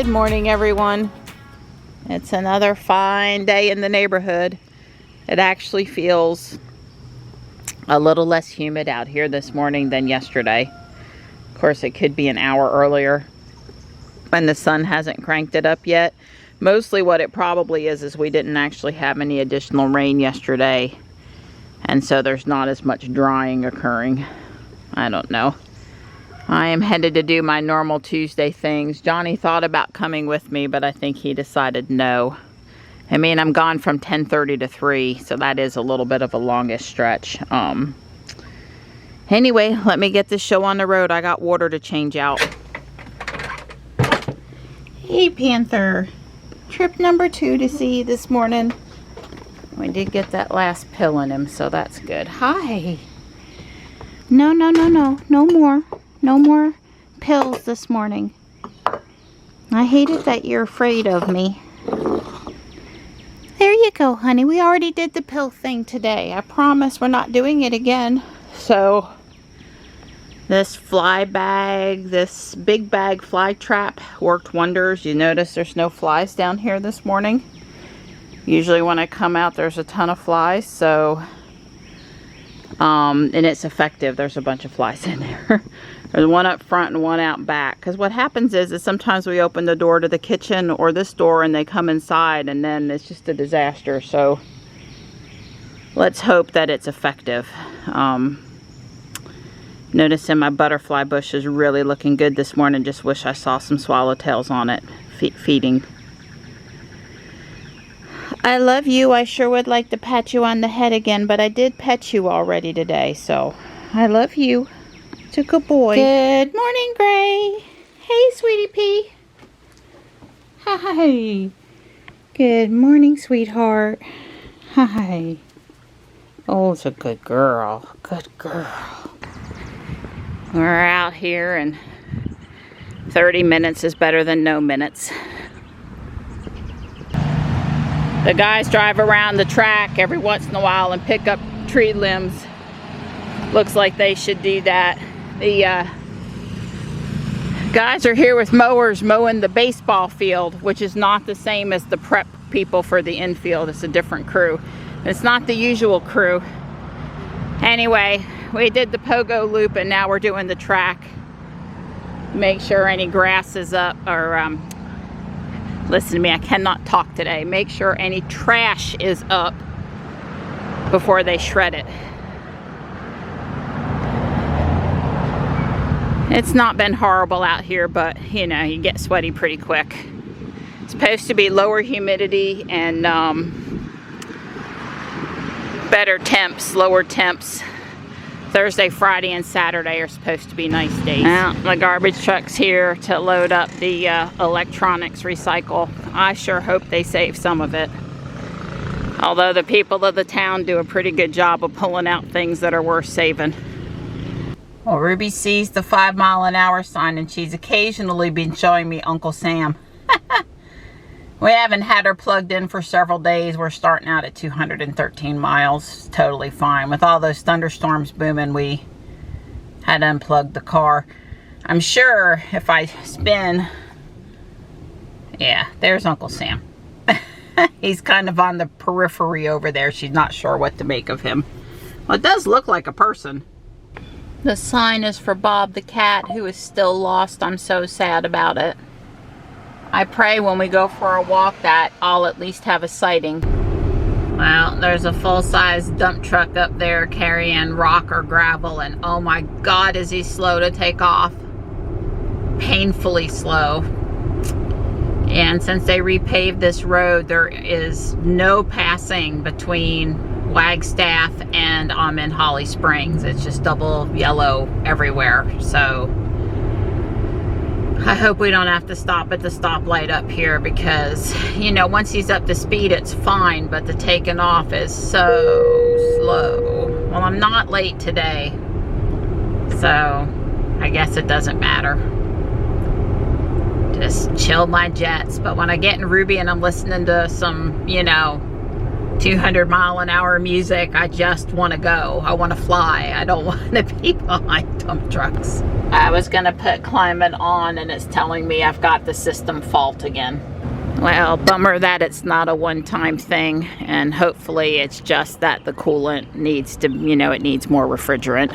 morning, everyone. It's another fine day in the neighborhood. It actually feels a little less humid out here this morning than yesterday. Of course, it could be an hour earlier when the sun hasn't cranked it up yet. Mostly what it probably is we didn't actually have any additional rain yesterday, and so there's not as much drying occurring. I don't know. I am headed to do my normal Tuesday things. Johnny thought about coming with me, but I think he decided no. I mean, I'm gone from 10:30 to 3, so that is a little bit of a longish stretch. Anyway, let me get this show on the road. I got water to change out. Hey, Panther. Trip number 2 to see you this morning. We did get that last pill in him, so that's good. Hi. No more. No more pills this morning. I hate it that you're afraid of me. There you go, honey. We already did the pill thing today. I promise we're not doing it again. So, this fly bag, this big bag fly trap worked wonders. You notice there's no flies down here this morning. Usually when I come out, there's a ton of flies. So, and it's effective. There's a bunch of flies in there. There's one up front and one out back. Because what happens is sometimes we open the door to the kitchen or this door and they come inside, and then it's just a disaster. So let's hope that it's effective. Noticing my butterfly bush is really looking good this morning. Just wish I saw some swallowtails on it feeding. I love you. I sure would like to pat you on the head again, but I did pet you already today, so I love you. It's a good boy. Good morning, Gray. Hey, sweetie pea. Hi. Good morning, sweetheart. Hi. Oh, it's a good girl. Good girl. We're out here, and 30 minutes is better than no minutes. The guys drive around the track every once in a while and pick up tree limbs. Looks like they should do that. The guys are here with mowers mowing the baseball field, which is not the same as the prep people for the infield. It's a different crew. It's not the usual crew. Anyway, we did the pogo loop and now we're doing the track. Make sure any grass is up, or listen to me, I cannot talk today. Make sure any trash is up before they shred it. It's not been horrible out here, but you know, you get sweaty pretty quick. It's supposed to be lower humidity and better temps, lower temps. Thursday, Friday, and Saturday are supposed to be nice days. Now, the garbage truck's here to load up the electronics recycle. I sure hope they save some of it. Although the people of the town do a pretty good job of pulling out things that are worth saving. Well, Ruby sees the 5-mile-an-hour sign, and she's occasionally been showing me Uncle Sam. We haven't had her plugged in for several days. We're starting out at 213 miles. Totally fine. With all those thunderstorms booming, we had unplugged the car. I'm sure if I spin... Yeah, there's Uncle Sam. He's kind of on the periphery over there. She's not sure what to make of him. Well, it does look like a person. The sign is for Bob the cat, who is still lost. I'm so sad about it. I pray when we go for a walk that I'll at least have a sighting. Well, there's a full-size dump truck up there carrying rock or gravel, and oh my God, is he slow to take off. Painfully slow. And since they repaved this road, there is no passing between Wagstaff and I'm in Holly Springs. It's just double yellow everywhere. So I hope we don't have to stop at the stoplight up here, because, you know, once he's up to speed, it's fine, but the taking off is so slow. Well, I'm not late today, so I guess it doesn't matter. Just chill my jets. But when I get in Ruby and I'm listening to some, you know, 200-mile-an-hour music. I just want to go. I want to fly. I don't want to be behind dump trucks. I was going to put climate on and it's telling me I've got the system fault again. Well, bummer that it's not a one-time thing, and hopefully it's just that the coolant needs to, you know, it needs more refrigerant.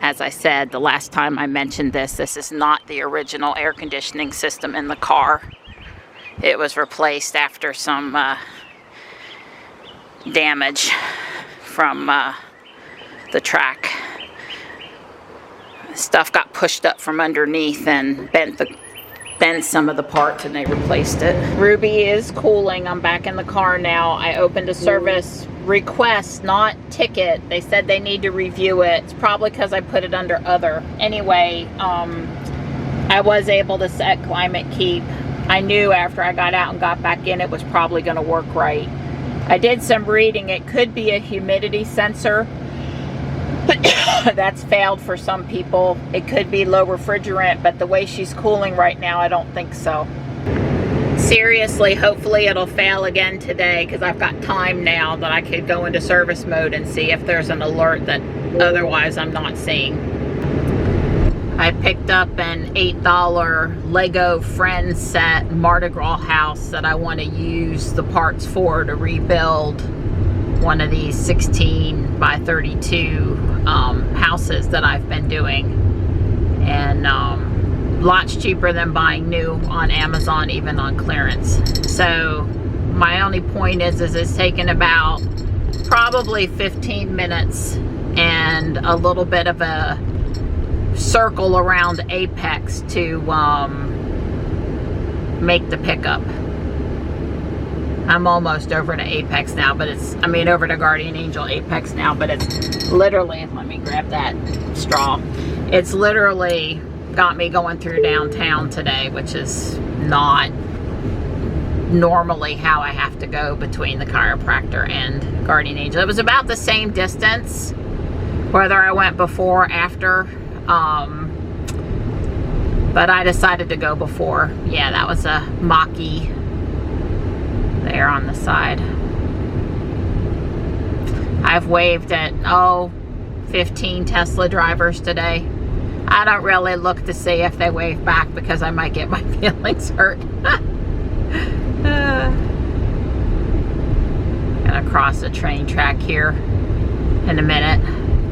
As I said the last time I mentioned this is not the original air conditioning system in the car. It was replaced after some damage from the track. Stuff got pushed up from underneath and bent some of the parts, and they replaced it. Ruby is cooling. I'm back in the car now. I opened a service request, not ticket. They said they need to review it. It's probably because I put it under other. Anyway, I was able to set climate keep. I knew after I got out and got back in it was probably going to work right. I did some reading. It could be a humidity sensor. That's failed for some people. It could be low refrigerant, but the way she's cooling right now, I don't think so. Seriously, hopefully it'll fail again today, because I've got time now that I could go into service mode and see if there's an alert that otherwise I'm not seeing. I picked up an $8 Lego Friends set Mardi Gras house that I want to use the parts for to rebuild one of these 16 by 32 houses that I've been doing, and lots cheaper than buying new on Amazon, even on clearance. So my only point is it's taken about probably 15 minutes and a little bit of a circle around Apex to make the pickup. I'm almost over to Apex now, but over to Guardian Angel Apex now, but it's literally, let me grab that straw. It's literally got me going through downtown today, which is not normally how I have to go between the chiropractor and Guardian Angel. It was about the same distance, whether I went before or after, but I decided to go before. Yeah, that was a Mach-E there on the side. I've waved at 15 Tesla drivers today. I don't really look to see if they wave back, because I might get my feelings hurt. Gonna cross a train track here in a minute.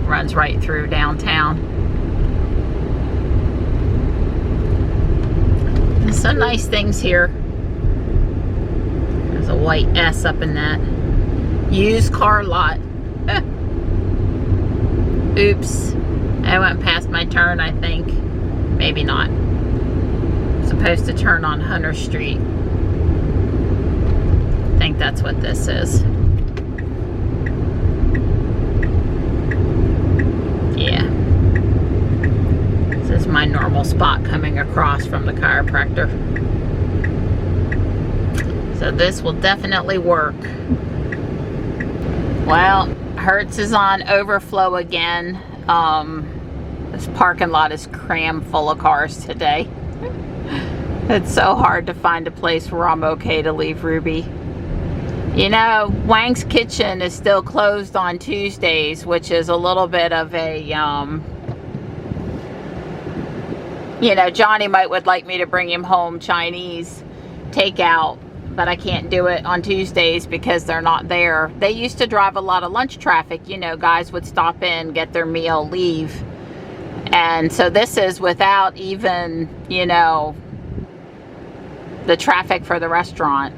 Runs right through downtown. There's some nice things here. There's a white S up in that used car lot. Oops. I went past my turn, I think. Maybe not. I'm supposed to turn on Hunter Street. I think that's what this is. Yeah. This is my normal spot coming across from the chiropractor. So this will definitely work. Well, Hertz is on overflow again. This parking lot is crammed full of cars today. It's so hard to find a place where I'm okay to leave Ruby. You know, Wang's Kitchen is still closed on Tuesdays, which is a little bit of a, you know, Johnny would like me to bring him home Chinese takeout, but I can't do it on Tuesdays because they're not there. They used to drive a lot of lunch traffic. You know, guys would stop in, get their meal, leave. And so this is without even, you know, the traffic for the restaurant.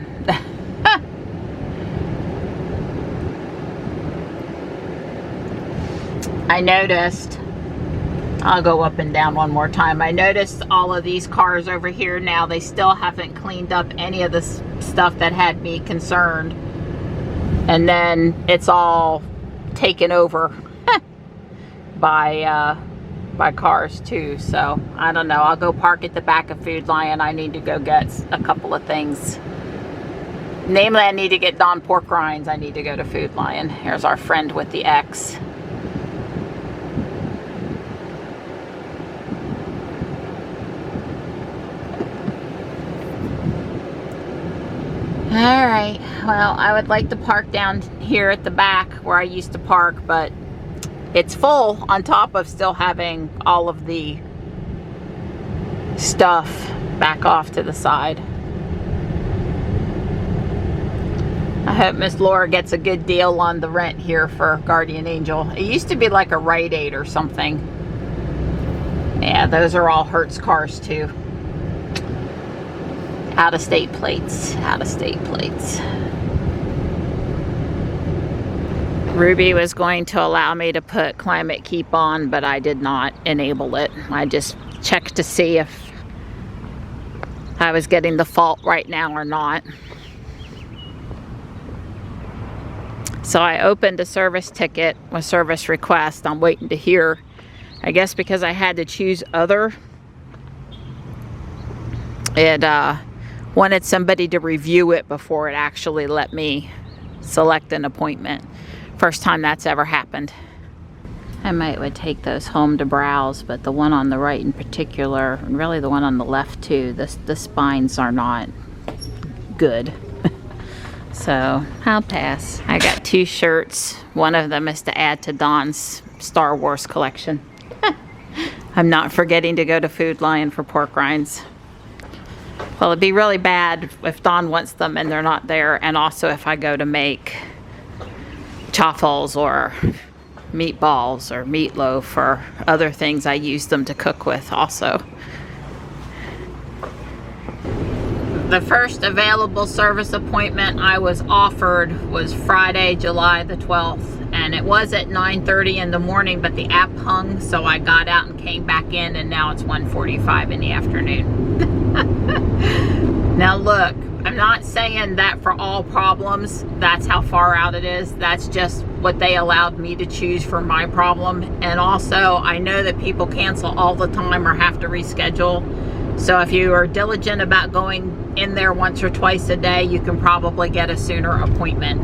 I noticed, I'll go up and down one more time. I noticed all of these cars over here now, they still haven't cleaned up any of the stuff that had me concerned. And then it's all taken over by cars too. So I don't know, I'll go park at the back of Food Lion. I need to go get a couple of things. Namely, I need to get Don pork rinds. I need to go to Food Lion. Here's our friend with the X. Alright, well, I would like to park down here at the back where I used to park, but it's full on top of still having all of the stuff back off to the side. I hope Miss Laura gets a good deal on the rent here for Guardian Angel. It used to be like a Rite Aid or something. Yeah, those are all Hertz cars too. Out-of-state plates, out-of-state plates. Ruby was going to allow me to put Climate Keep on, but I did not enable it. I just checked to see if I was getting the fault right now or not. So I opened a service ticket with service request. I'm waiting to hear. I guess because I had to choose other, it wanted somebody to review it before it actually let me select an appointment. First time that's ever happened. I would take those home to browse, but the one on the right in particular, and really the one on the left too, the spines are not good. So I'll pass. I got 2 shirts. One of them is to add to Don's Star Wars collection. I'm not forgetting to go to Food Lion for pork rinds. Well, it'd be really bad if Don wants them and they're not there, and also if I go to make chaffles or meatballs or meatloaf or other things I use them to cook with also. The first available service appointment I was offered was Friday, July the 12th, and it was at 9:30 in the morning, but the app hung, so I got out and came back in, and now it's 1:45 in the afternoon. Now look, I'm not saying that for all problems, that's how far out it is. That's just what they allowed me to choose for my problem. And also, I know that people cancel all the time or have to reschedule. So if you are diligent about going in there once or twice a day, you can probably get a sooner appointment.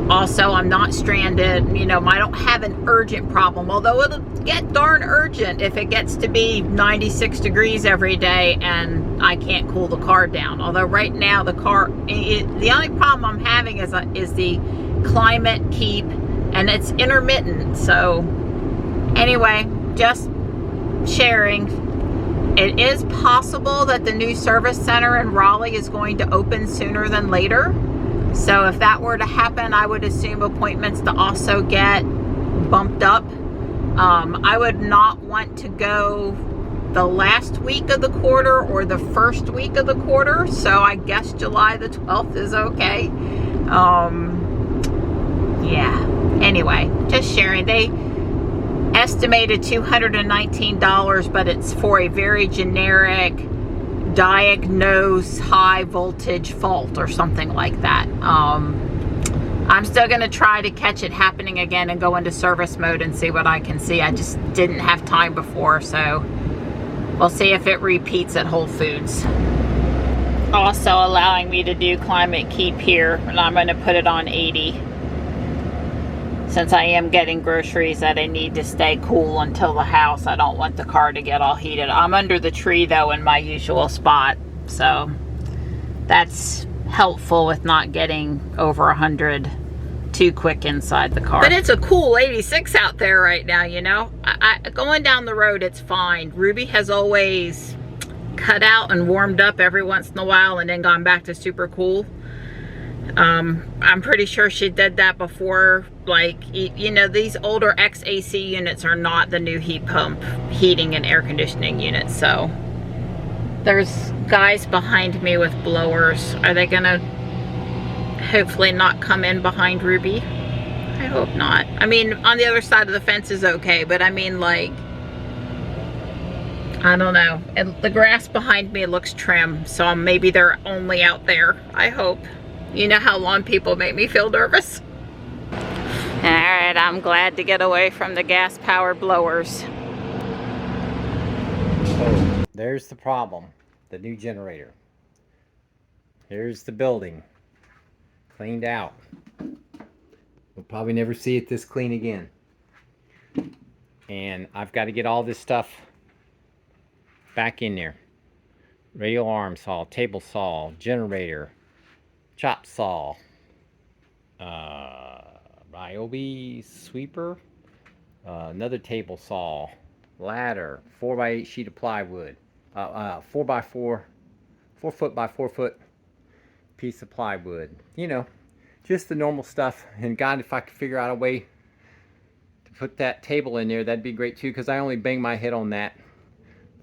Also, I'm not stranded. You know, I don't have an urgent problem, although it'll get darn urgent if it gets to be 96 degrees every day and I can't cool the car down. Although right now the car, the only problem I'm having is the Climate Keep, and it's intermittent. So anyway, just sharing. It is possible that the new service center in Raleigh is going to open sooner than later. So if that were to happen, I would assume appointments to also get bumped up. I would not want to go the last week of the quarter or the first week of the quarter. So I guess July the 12th is okay. Yeah. Anyway, just sharing. They estimated $219, but it's for a very generic diagnose high voltage fault or something like that. I'm still going to try to catch it happening again and go into service mode and see what I can see. I just didn't have time before, so we'll see if it repeats at Whole Foods. Also allowing me to do Climate Keep here, and I'm going to put it on 80. Since I am getting groceries that I need to stay cool until the house, I don't want the car to get all heated. I'm under the tree though in my usual spot, so that's helpful with not getting over 100 too quick inside the car. But it's a cool 86 out there right now, you know. Going down the road, it's fine. Ruby has always cut out and warmed up every once in a while and then gone back to super cool. I'm pretty sure she did that before. Like, you know, these older XAC units are not the new heat pump heating and air conditioning units. So there's guys behind me with blowers. Are they gonna hopefully not come in behind Ruby? I hope not. I mean, on the other side of the fence is okay, but I mean, like, I don't know. And the grass behind me looks trim, so maybe they're only out there. I hope. You know how lawn people make me feel nervous. Alright, I'm glad to get away from the gas-powered blowers. Oh, there's the problem. The new generator. Here's the building. Cleaned out. We'll probably never see it this clean again. And I've got to get all this stuff back in there. Radial arm saw, table saw, generator, chop saw, Ryobi sweeper, another table saw, ladder, 4x8 sheet of plywood, 4x4, 4 foot by 4 foot piece of plywood. You know, just the normal stuff. And God, if I could figure out a way to put that table in there, that'd be great too, because I only bang my head on that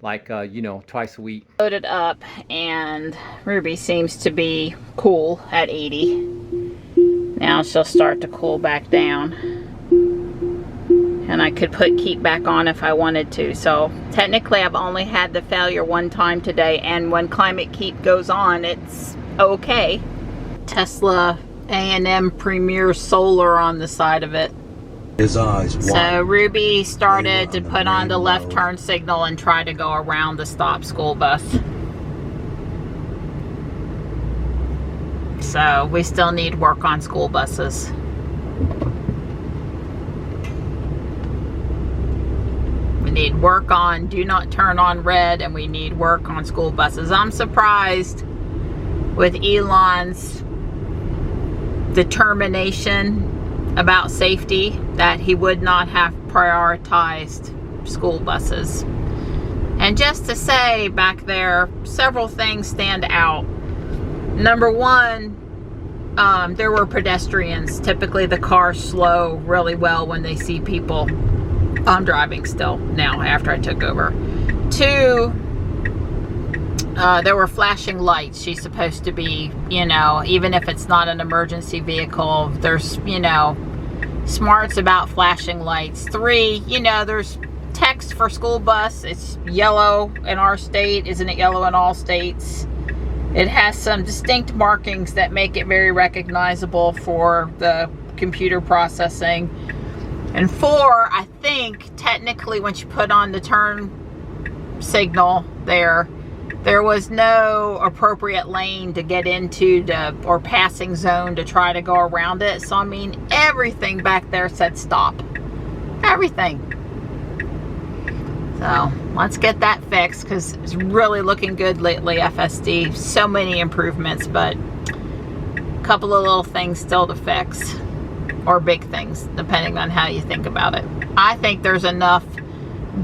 like you know, twice a week. Loaded up, and Ruby seems to be cool at 80. Now she'll start to cool back down, and I could put keep back on if I wanted to. So technically I've only had the failure one time today, and when climate keep goes on, it's okay. Tesla A&M Premier Solar on the side of it. His eyes wide. So Ruby started to put on the left turn signal and try to go around the stop school bus. So we still need work on school buses. We need work on do not turn on red, and we need work on school buses. I'm surprised with Elon's determination about safety that he would not have prioritized school buses. And just to say back there, several things stand out. Number one, there were pedestrians. Typically the cars slow really well when they see people. I'm driving still now after I took over. Two, there were flashing lights. She's supposed to be, you know, even if it's not an emergency vehicle, there's, you know, smarts about flashing lights. Three, you know, there's text for school bus. It's yellow in our state. Isn't it yellow in all states? It has some distinct markings that make it very recognizable for the computer processing. And four, I think technically when you put on the turn signal there was no appropriate lane to get into or passing zone to try to go around it. So I mean, everything back there said stop. Everything. So let's get that fixed, because it's really looking good lately, FSD. So many improvements, but a couple of little things still to fix, or big things, depending on how you think about it. I think there's enough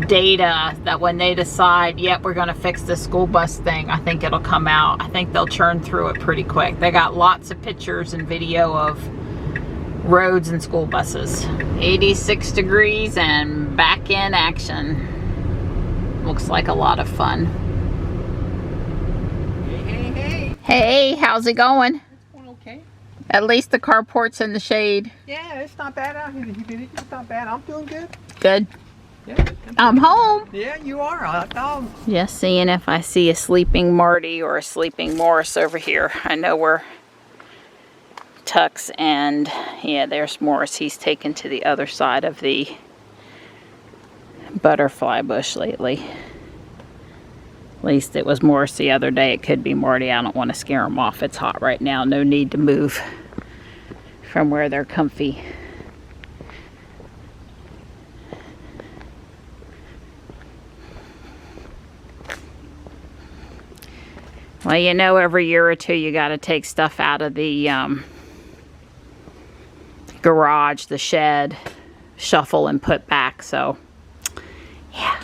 data that when they decide, yep, we're going to fix this school bus thing, I think it'll come out. I think they'll churn through it pretty quick. They got lots of pictures and video of roads and school buses. 86 degrees and back in action. Looks like a lot of fun. Hey. Hey, how's it going? It's going okay. At least the carport's in the shade. Yeah, it's not bad out here. It's not bad. I'm doing good. Good. Yeah. I'm home. Yeah, you are. I thought. Just seeing if I see a sleeping Marty or a sleeping Morris over here. I know where Tux and, yeah, there's Morris. He's taken to the other side of the butterfly bush lately. At least it was Morris the other day. It could be Marty. I don't want to scare him off. It's hot right now. No need to move from where they're comfy. Well, you know, every year or two you got to take stuff out of the garage, the shed, shuffle and put back. So, yeah.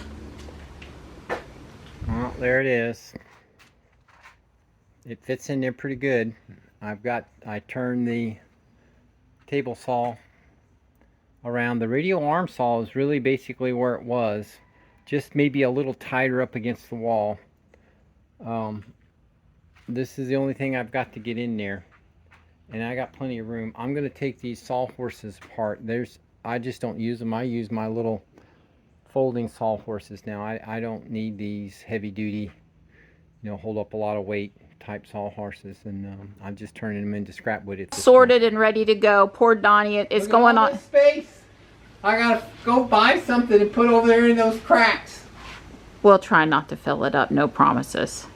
Well, there it is. It fits in there pretty good. I turned the table saw around. The radial arm saw is really basically where it was, just maybe a little tighter up against the wall. This is the only thing I've got to get in there, and I got plenty of room. I'm going to take these sawhorses apart. I just don't use them. I use my little folding sawhorses now. I don't need these heavy duty, you know, hold up a lot of weight type sawhorses, and I'm just turning them into scrap wood at this Sorted point. and ready to go. Poor Donnie, it's going on. Space. I gotta go buy something to put over there in those cracks. We'll try not to fill it up. No promises.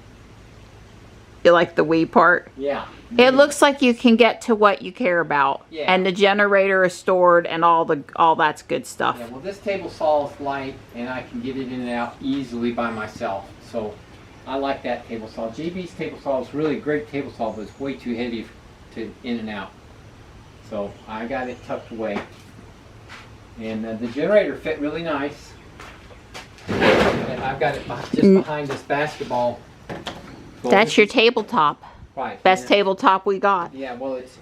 You like the wee part? Yeah. It looks like you can get to what you care about. Yeah. And the generator is stored and all that's good stuff. Yeah, well, this table saw is light, and I can get it in and out easily by myself. So I like that table saw. JB's table saw is really a great table saw, but it's way too heavy to in and out. So I got it tucked away. And the generator fit really nice. And I've got it just behind this basketball goal. That's your tabletop. Right. Best tabletop we got. Yeah, well, it's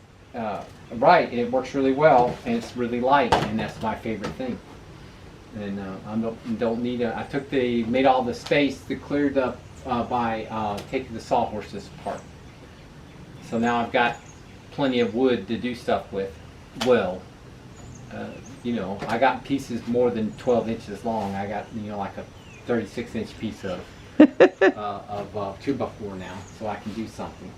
right. It works really well, and it's really light, and that's my favorite thing. And I don't need I made all the space that cleared up by taking the sawhorses apart. So now I've got plenty of wood to do stuff with. Well, you know, I got pieces more than 12 inches long. I got, you know, like a 36-inch piece of 2x4 now, so I can do something.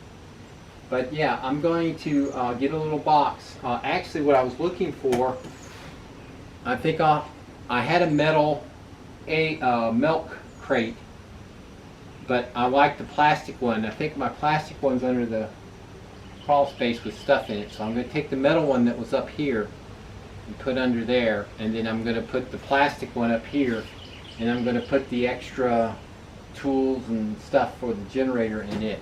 But yeah, I'm going to get a little box. Actually, what I was looking for, I think I had a metal milk crate, but I like the plastic one. I think my plastic one's under the crawl space with stuff in it, so I'm going to take the metal one that was up here and put under there, and then I'm going to put the plastic one up here, and I'm going to put the extra tools and stuff for the generator in it.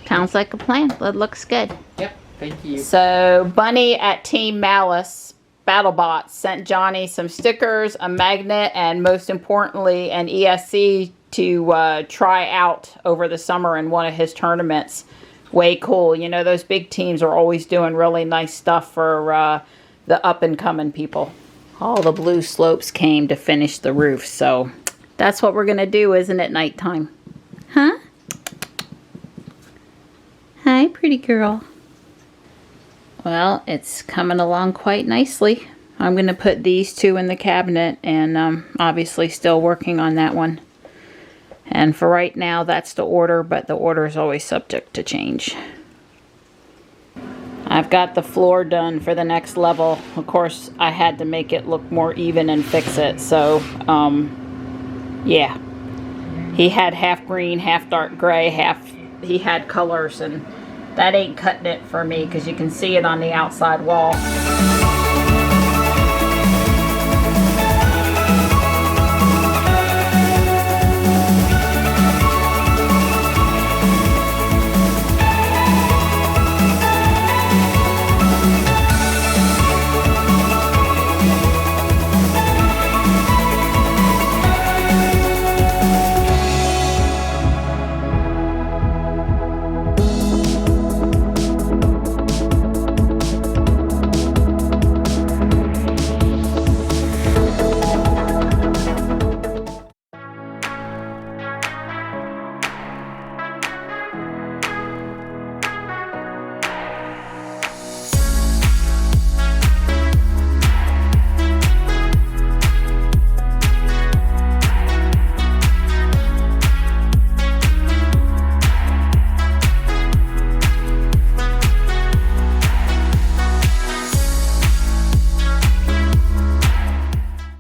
Sounds like a plan. That looks good. Yep, thank you. So Bunny at Team Malice BattleBots sent Johnny some stickers, a magnet, and most importantly an ESC to try out over the summer in one of his tournaments. Way cool. You know, those big teams are always doing really nice stuff for the up-and-coming people. All the blue slopes came to finish the roof, so that's what we're going to do, isn't it, nighttime? Huh? Hi, pretty girl. Well, it's coming along quite nicely. I'm going to put these two in the cabinet, and obviously still working on that one. And for right now, that's the order, but the order is always subject to change. I've got the floor done for the next level. Of course, I had to make it look more even and fix it, so, yeah. He had half green, half dark gray, he had colors, and that ain't cutting it for me, because you can see it on the outside wall.